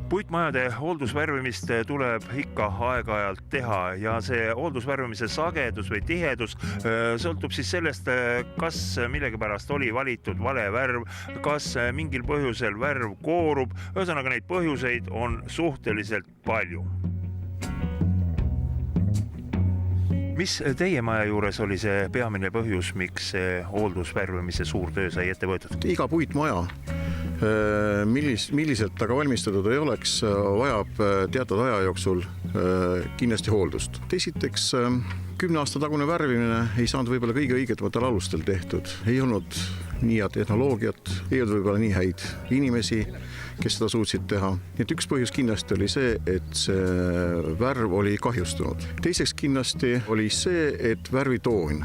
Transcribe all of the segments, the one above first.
Puitmajade hooldusvärvimist tuleb ikka aeg-ajalt teha ja see hooldusvärvimise sagedus või tihedus sõltub siis sellest, kas millegipärast oli valitud vale värv, kas mingil põhjusel värv koorub. Ühesõnaga neid põhjuseid on suhteliselt palju. Mis teie maja juures oli see peamine põhjus, miks see hooldusvärvimise suur töö sai ette võetud? Iga puitmaja, milliselt aga valmistatud ei oleks, vajab teatud aja jooksul kindlasti hooldust. Esiteks, 10 aasta tagune värvimine ei saanud võib-olla kõige õigematel alustel tehtud. Ei olnud nii head tehnoloogiat, ei olnud võib-olla nii häid inimesi, kes seda suutsid teha. Nii et üks põhjus kindlasti oli see, et see värv oli kahjustunud. Teiseks kindlasti oli see, et värvitoon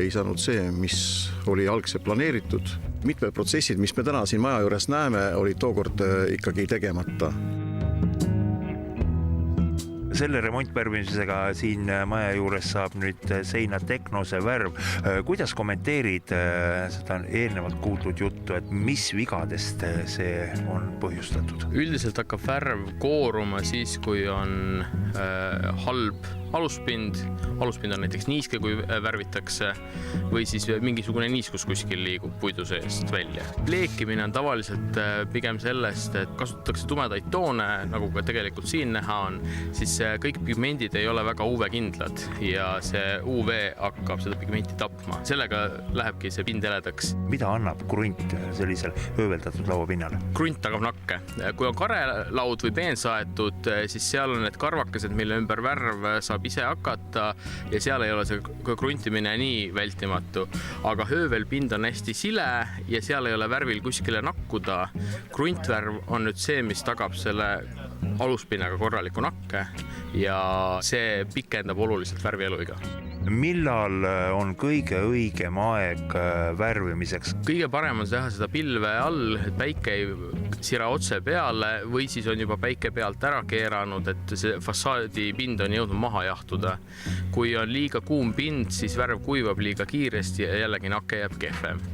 ei saanud see, mis oli algselt planeeritud. Mitmed protsessid, mis me täna siin maja juures näeme, olid tookord ikkagi tegemata. Selle remontvärvimisega siin maja juures saab nüüd seina teknose värv. Kuidas kommenteerid seda eelnevalt kuuldud juttu, et mis vigadest see on põhjustatud? Üldiselt hakkab värv kooruma siis, kui on halb aluspind. Aluspind on näiteks niiske, kui värvitakse, või siis mingisugune niiskus kuskil liigub puidu seest välja. Pleekimine on tavaliselt pigem sellest, et kasutatakse tumedaid toone, nagu ka tegelikult siin näha on, siis kõik pigmendid ei ole väga UV-kindlad ja see UV hakkab seda pigmenti tapma. Sellega lähebki see pind heledaks. Mida annab krunt sellisel hööveldatud lauapinnale? Krunt tagab nakke. Kui on karelaud või peensaetud, siis seal on need karvakesed, mille ümber värv saab ise hakata ja seal ei ole see kruntimine nii vältimatu. Aga höövelpind on hästi sile ja seal ei ole värvil kuskile nakkuda. Kruntvärv on nüüd see, mis tagab selle aluspinnaga korraliku nakke ja see pikendab oluliselt värvi eluiga. Millal on kõige õigem aeg värvimiseks? Kõige parem on teha seda pilve all, et päike ei sira otse peale või siis on juba päike pealt ära keeranud, et see fassaadi pind on jõudnud maha jahtuda. Kui on liiga kuum pind, siis värv kuivab liiga kiiresti ja jällegi nakke jääb kehvem.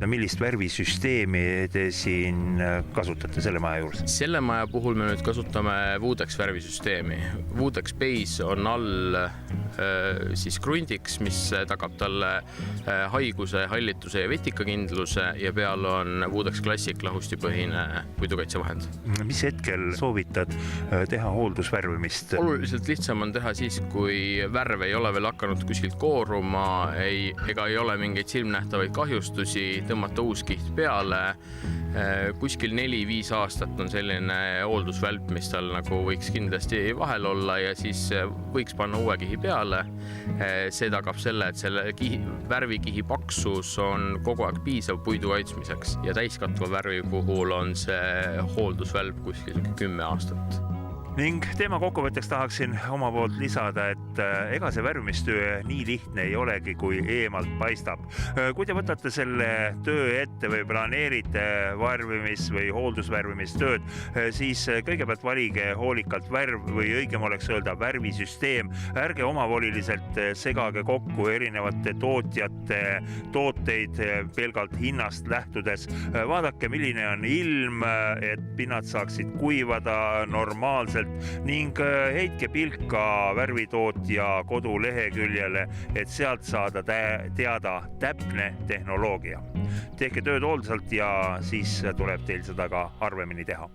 Millist värvisüsteemi te siin kasutate selle maja juures? Selle maja puhul me nüüd kasutame Vuudex värvisüsteemi. Vuudex Base on all siis krundiks, mis tagab talle haiguse, hallituse ja vetikakindluse ja peal on Vuudex Classic lahustipõhine puidukaitsevahend. Mis hetkel soovitad teha hooldusvärvimist? Oluliselt lihtsam on teha siis, kui värv ei ole veel hakanud kuskilt kooruma, ega ei ole mingeid silmnähtavaid kahjustusi, tõmmata uus kiht peale. Kuskil 4-5 aastat on selline hooldusvälp, mis tal nagu võiks kindlasti vahel olla ja siis võiks panna uue kihi peale. See tagab selle, et selle värvikihi paksus on kogu aeg piisav puidu kaitsmiseks ja täiskatva värvi puhul on see hooldusvälp kuskil 10 aastat. Ning teema kokkuvõtteks tahaksin oma poolt lisada, et ega see värvimistöö nii lihtne ei olegi, kui eemalt paistab. Kui te võtate selle töö ette või planeerite värvimis- või hooldusvärvimistööd, siis kõigepealt valige hoolikalt värv või õigem oleks öelda värvisüsteem. Ärge omavoliliselt segage kokku erinevate tootjate tooteid pelgalt hinnast lähtudes. Vaadake, milline on ilm, et pinnad saaksid kuivada normaalselt ning heitke pilka värvitootja koduleheküljele, et sealt saada teada täpne tehnoloogia. Tehke tööd hoolsalt ja siis tuleb teil seda ka harvemini teha.